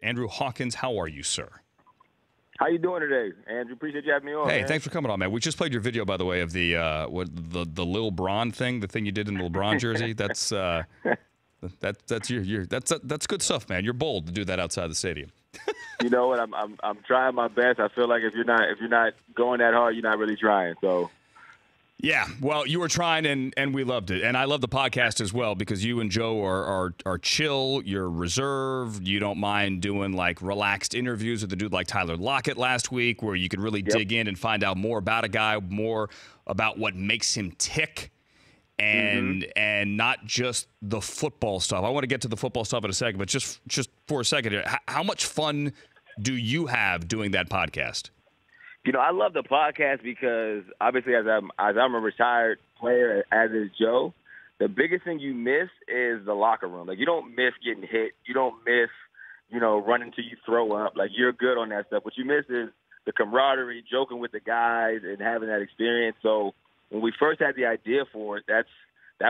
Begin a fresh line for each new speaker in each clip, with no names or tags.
Andrew Hawkins, how are you, sir?
How you doing today, Andrew? Appreciate you having me on.
Hey,
man.
thanks for coming on, man. We just played your video, by the way, of the Lil Bron thing, the thing you did in the LeBron jersey. That's that's good stuff, man. You're bold to do that outside the stadium.
You know what? I'm trying my best. I feel like if you're not going that hard, you're not really trying. So.
Yeah, well, you were trying, and we loved it. And I love the podcast as well because you and Joe are chill, you're reserved, you don't mind doing, like, relaxed interviews with a dude like Tyler Lockett last week where you could really dig in and find out more about a guy, more about what makes him tick, and not just the football stuff. I want to get to the football stuff in a second, but just for a second here, how much fun do you have doing that podcast?
You know, I love the podcast because obviously as I'm a retired player, as is Joe, the biggest thing you miss is the locker room. Like, you don't miss getting hit. You don't miss, running till you throw up. Like, you're good on that stuff. What you miss is the camaraderie, joking with the guys, and having that experience. So when we first had the idea for it, that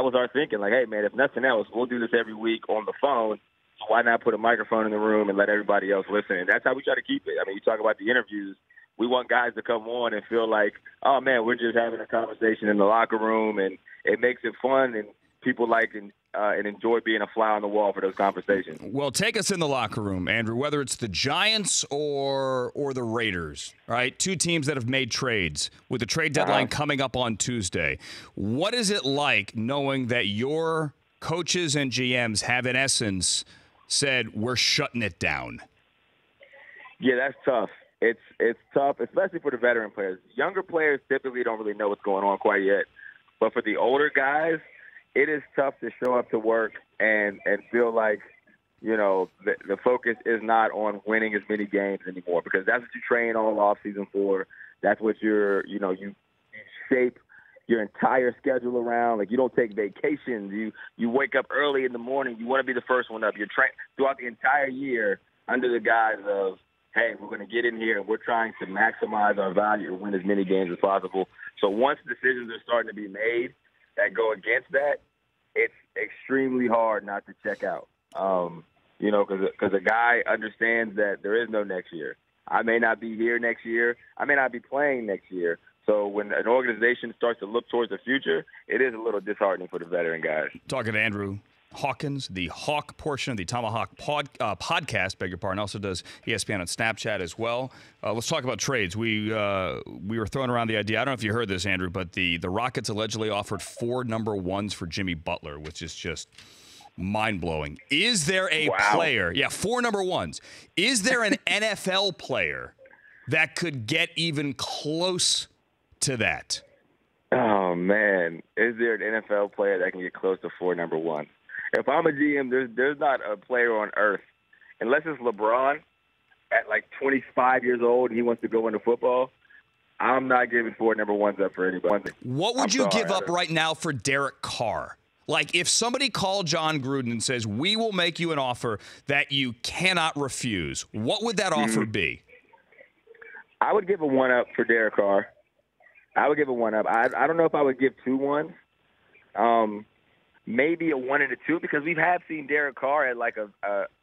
was our thinking. Like, hey, man, if nothing else, we'll do this every week on the phone. So why not put a microphone in the room and let everybody else listen? And that's how we try to keep it. I mean, you talk about the interviews. We want guys to come on and feel like, oh, man, we're just having a conversation in the locker room, and it makes it fun, and people like and enjoy being a fly on the wall for those conversations.
Well, take us in the locker room, Andrew, whether it's the Giants or the Raiders, right? Two teams that have made trades with the trade deadline coming up on Tuesday. What is it like knowing that your coaches and GMs have, in essence, said, we're shutting it down?
Yeah, that's tough. It's tough, especially for the veteran players. Younger players typically don't really know what's going on quite yet. But for the older guys, it is tough to show up to work and feel like, the focus is not on winning as many games anymore, because that's what you train all off season for. That's what you shape your entire schedule around. Like, you don't take vacations. You wake up early in the morning. You want to be the first one up. You're trained throughout the entire year under the guise of, hey, we're going to get in here and we're trying to maximize our value and win as many games as possible. So once decisions are starting to be made that go against that, it's extremely hard not to check out. Because a guy understands that there is no next year. I may not be here next year. I may not be playing next year. So when an organization starts to look towards the future, it is a little disheartening for the veteran guys.
Talking to Andrew Hawkins, the Hawk portion of the Tomahawk podcast, beg your pardon, also does ESPN on Snapchat as well. Let's talk about trades. We were throwing around the idea, I don't know if you heard this, Andrew, but the Rockets allegedly offered 4 number ones for Jimmy Butler, which is just mind-blowing. Is there a player, 4 number ones, is there an NFL player that could get even close to that?
Oh, man. Is there an NFL player that can get close to 4 number ones? If I'm a GM, there's not a player on earth, unless it's LeBron at like 25 years old and he wants to go into football, I'm not giving 4 number ones up for anybody.
What would you give up right now for Derek Carr? Like, if somebody called John Gruden and says, we will make you an offer that you cannot refuse, what would that offer be?
I would give a 1 up for Derek Carr. I would give a 1 up. I don't know if I would give 2 ones. Maybe a 1 and a 2, because we have seen Derek Carr at like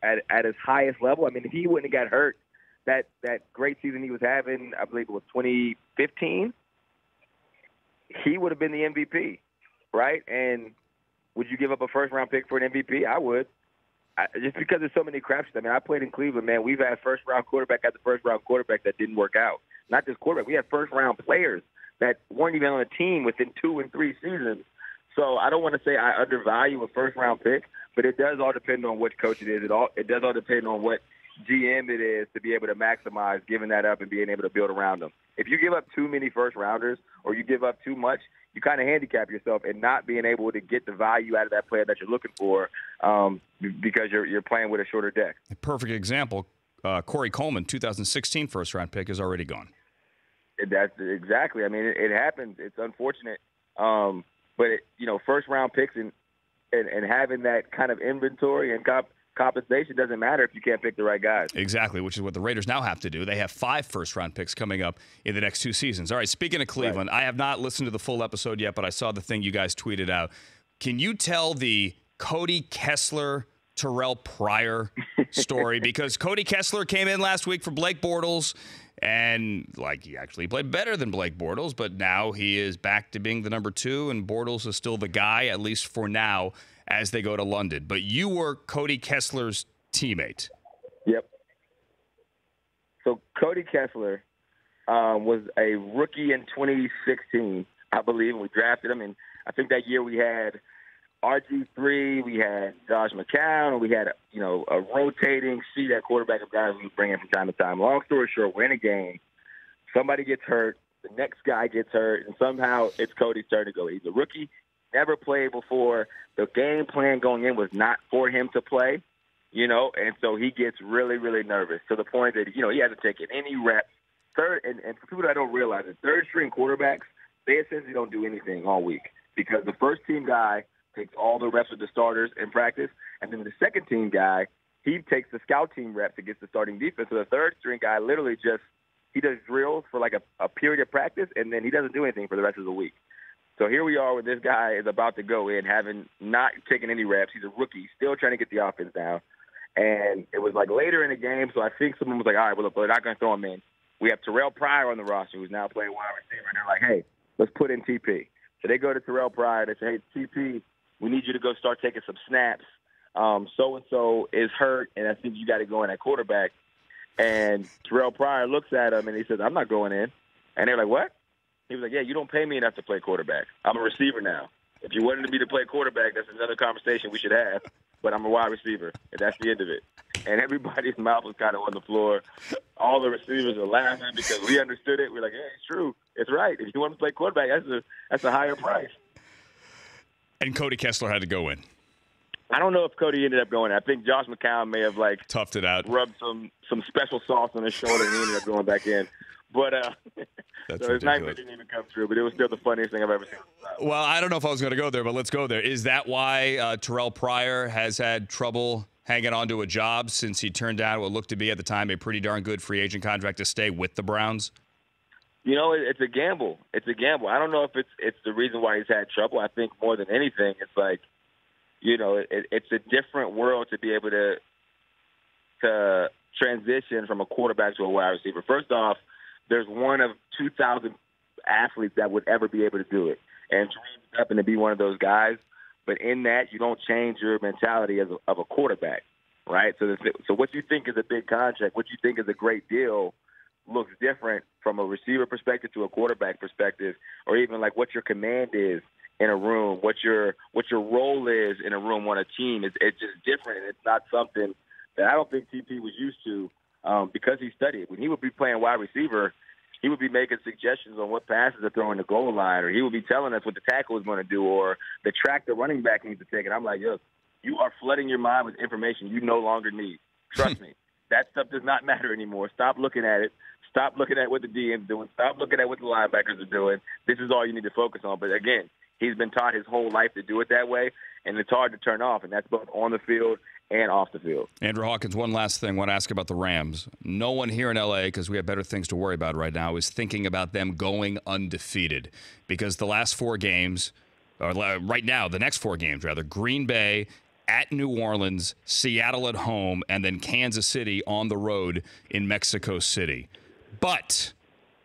at his highest level. I mean, if he wouldn't have got hurt, that great season he was having, I believe it was 2015, he would have been the MVP, right? And would you give up a first-round pick for an MVP? I would. Just because there's so many crapshots. I mean, I played in Cleveland, man. We've had first-round quarterback after first-round quarterback that didn't work out. Not just quarterback. We had first-round players that weren't even on a team within 2 and 3 seasons. So I don't want to say I undervalue a first-round pick, but it does all depend on which coach it is. It does all depend on what GM it is to be able to maximize giving that up and being able to build around them. If you give up too many first-rounders or you give up too much, you kind of handicap yourself in not being able to get the value out of that player that you're looking for because you're playing with a shorter deck.
A perfect example, Corey Coleman, 2016 first-round pick, is already gone.
That's exactly. I mean, it happens. It's unfortunate. But, first-round picks and having that kind of inventory and compensation doesn't matter if you can't pick the right guys.
Exactly, which is what the Raiders now have to do. They have 5 first-round picks coming up in the next 2 seasons. All right, speaking of Cleveland, I have not listened to the full episode yet, but I saw the thing you guys tweeted out. Can you tell the Cody Kessler Terrelle Pryor story? Because Cody Kessler came in last week for Blake Bortles, and he actually played better than Blake Bortles, but now he is back to being the number 2, and Bortles is still the guy, at least for now, as they go to London. But you were Cody Kessler's teammate.
Yep. So Cody Kessler was a rookie in 2016, I believe, and we drafted him. And I think that year we had RG3, we had Josh McCown, we had a rotating seat at quarterback of guys we bring in from time to time. Long story short, we're in a game. Somebody gets hurt. The next guy gets hurt, and somehow it's Cody's turn to go. He's a rookie, never played before. The game plan going in was not for him to play, and so he gets really, really nervous to the point that, he hasn't taken any reps. And for people that don't realize it, third-string quarterbacks, they essentially don't do anything all week because the first-team guy takes all the reps with the starters in practice, and then the second-team guy, he takes the scout team reps against the starting defense. So the third-string guy literally he does drills for a period of practice, and then he doesn't do anything for the rest of the week. So here we are where this guy is about to go in, having not taken any reps. He's a rookie, still trying to get the offense down. And it was later in the game, so I think someone was all right, well, look, we're not going to throw him in. We have Terrelle Pryor on the roster, who's now playing wide receiver. And they're like, hey, let's put in TP. So they go to Terrelle Pryor. They say, hey, TP, we need you to go start taking some snaps. So-and-so is hurt, and I think you got to go in at quarterback. And Terrelle Pryor looks at him, and he says, I'm not going in. And they're like, what? He was like, yeah, you don't pay me enough to play quarterback. I'm a receiver now. If you wanted me to play quarterback, that's another conversation we should have. But I'm a wide receiver, and that's the end of it. And everybody's mouth was kind of on the floor. All the receivers are laughing because we understood it. We're like, hey, it's true. It's right. If you want to play quarterback, that's a higher price.
And Cody Kessler had to go in.
I don't know if Cody ended up going in. I think Josh McCown may have
toughed it out,
rubbed some special sauce on his shoulder, and he ended up going back in. But so his nightmare didn't even come true, but it was still the funniest thing I've ever seen.
Well, I don't know if I was going to go there, but let's go there. Is that why Terrelle Pryor has had trouble hanging on to a job since he turned down what looked to be at the time a pretty darn good free agent contract to stay with the Browns?
It's a gamble. It's a gamble. I don't know if it's the reason why he's had trouble. I think more than anything, it's it's a different world to be able to transition from a quarterback to a wide receiver. First off, there's one of 2,000 athletes that would ever be able to do it. And Terrelle happened to be one of those guys. But in that, you don't change your mentality of a quarterback, right? So what you think is a big contract, what you think is a great deal, looks different from a receiver perspective to a quarterback perspective, or even what your command is in a room, what your role is in a room on a team. It's just different, and it's not something that I don't think TP was used to because he studied. When he would be playing wide receiver, he would be making suggestions on what passes to throw in the goal line, or he would be telling us what the tackle is going to do, or the track the running back needs to take. And I'm like, look, you are flooding your mind with information you no longer need. Trust me. That stuff does not matter anymore. Stop looking at it. Stop looking at what the DM's doing. Stop looking at what the linebackers are doing. This is all you need to focus on. But, again, he's been taught his whole life to do it that way, and it's hard to turn off, and that's both on the field and off the field.
Andrew Hawkins, one last thing I want to ask about the Rams. No one here in L.A., because we have better things to worry about right now, is thinking about them going undefeated because the last 4 games, or right now, the next 4 games, rather, Green Bay at New Orleans, Seattle at home, and then Kansas City on the road in Mexico City. But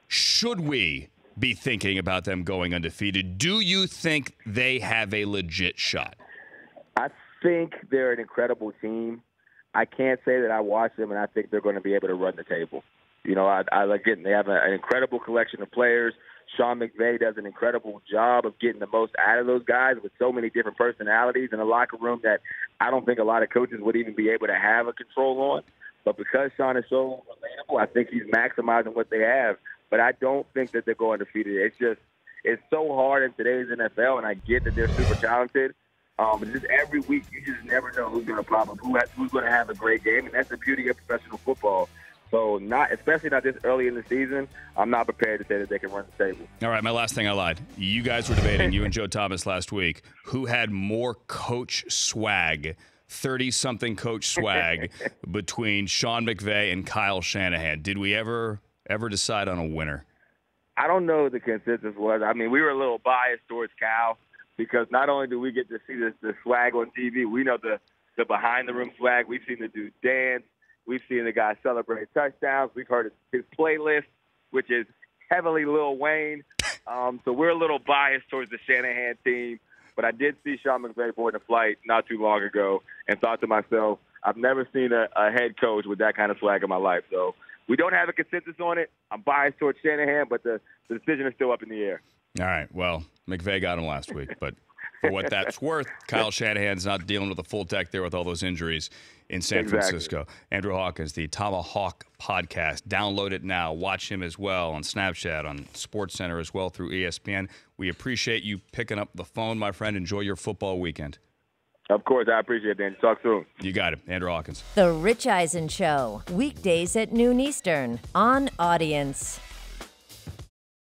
should we be thinking about them going undefeated? Do you think they have a legit shot?
I think they're an incredible team. I can't say that I watch them and I think they're going to be able to run the table. Again, they have an incredible collection of players. Sean McVay does an incredible job of getting the most out of those guys with so many different personalities in a locker room that I don't think a lot of coaches would even be able to have a control on. But because Sean is so relatable, I think he's maximizing what they have. But I don't think that they're going undefeated. It's so hard in today's NFL, and I get that they're super talented. But just every week, you just never know who's going to pop up, who's going to have a great game, and that's the beauty of professional football. So especially not this early in the season, I'm not prepared to say that they can run the table.
All right, my last thing, I lied. You guys were debating, you and Joe Thomas last week, who had more coach swag, 30-something coach swag, between Sean McVay and Kyle Shanahan. Did we ever decide on a winner?
I don't know what the consensus was. I mean, we were a little biased towards Kyle because not only do we get to see the swag on TV, we know the the behind-the-room swag. We've seen the dude dance. We've seen the guy celebrate touchdowns. We've heard his playlist, which is heavily Lil Wayne. So we're a little biased towards the Shanahan team. But I did see Sean McVay board a flight not too long ago and thought to myself, I've never seen a head coach with that kind of swag in my life. So we don't have a consensus on it. I'm biased towards Shanahan, but the decision is still up in the air.
All right. Well, McVay got him last week, but for what that's worth, Kyle Shanahan's not dealing with a full deck there with all those injuries in San Francisco. Andrew Hawkins, the Tomahawk podcast. Download it now. Watch him as well on Snapchat, on SportsCenter as well through ESPN. We appreciate you picking up the phone, my friend. Enjoy your football weekend.
Of course. I appreciate it, Dan. Talk soon.
You got it. Andrew Hawkins.
The Rich Eisen Show, weekdays at noon Eastern on Audience.